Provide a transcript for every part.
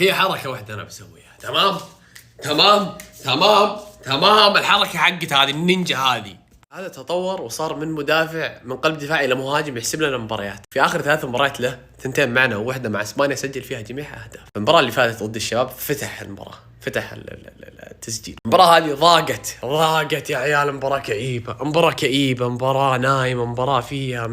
هي حركة واحدة أنا بسويها. تمام. الحركة حقت هذه النينجا هذه. هذا تطور وصار من مدافع من قلب دفاعي إلى مهاجم يحسب لنا مباريات. في آخر 3 مباريات له 2 معنا وواحدة مع اسبانيا سجل فيها جميعها أهداف. المباراة اللي فاتت ضد الشباب فتح المباراة، فتح التسجيل. المباراة هذه ضاقت يا عيال. مباراة كئيبة، مباراة نايمة، مباراة فيها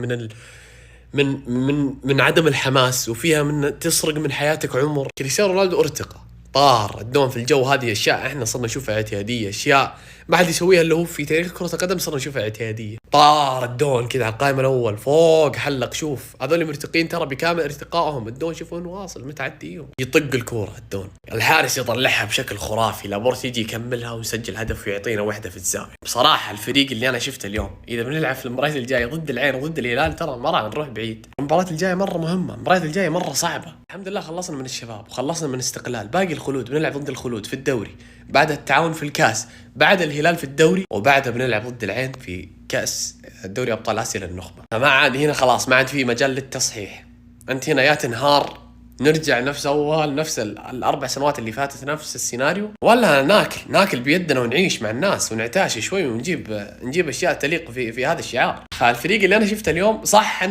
من عدم الحماس، وفيها من تسرق من حياتك عمر. كريستيانو رونالدو ارتقى، طار الدون في الجو. هذه اشياء احنا صرنا نشوفها اعتياديه، اشياء ما حد يسويها الا هو في تاريخ كره القدم. صرنا نشوفها اعتياديه. طار الدون كذا على القائمه الاول فوق، حلق. شوف هذول مرتقين ترى بكامل ارتقائهم. الدون شوفون واصل متعديهم، يطق الكوره الدون، الحارس يطلعها بشكل خرافي، لابورت يجي يكملها ويسجل هدف ويعطينا واحده في الزاويه. بصراحه الفريق اللي انا شفته اليوم، اذا بنلعب في المباريات الجايه ضد العين وضد الهلال، ترى ما راح نروح بعيد. المباريات الجايه مره مهمه، المباريات الجايه مره صعبه. الحمد لله خلصنا من الشباب وخلصنا من استقلال، باقي الخلود. بنلعب ضد الخلود في الدوري، بعد التعاون في الكاس، بعد الهلال في الدوري، وبعدها بنلعب ضد العين في كاس دوري ابطال اسيا للنخبه. فما عاد هنا خلاص، ما عاد في مجال للتصحيح. انت هنا يا تنهار نرجع نفس اول، نفس ال4 سنوات اللي فاتت، نفس السيناريو، ولا ناكل بيدنا ونعيش مع الناس ونعتاش شوي ونجيب اشياء تليق في هذا الشعار. فالفريق اللي انا شفته اليوم صح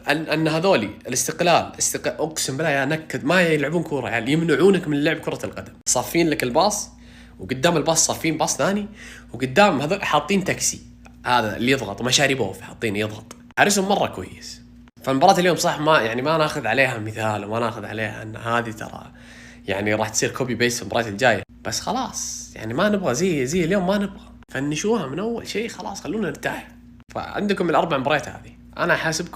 ان هذولي الاستقلال اقسم بالله يا نكد ما يلعبون كوره يعني، يمنعونك من لعب كره القدم. صافين لك الباص، وقدام الباص صافين باص ثاني، وقدام هذول حاطين تاكسي، هذا اللي يضغط مشاريبوف حاطين يضغط. حارسهم مره كويس. فالمباراة اليوم صح ما ناخذ عليها مثال، وما ناخذ عليها ان هذه ترى يعني راح تصير كوبي بيست في المباراة الجاية. بس خلاص يعني ما نبغى زي اليوم، ما نبغى فنشوها من اول شيء. خلاص خلونا نرتاح. فعندكم ال4 مباريات هذه، انا حاسبكم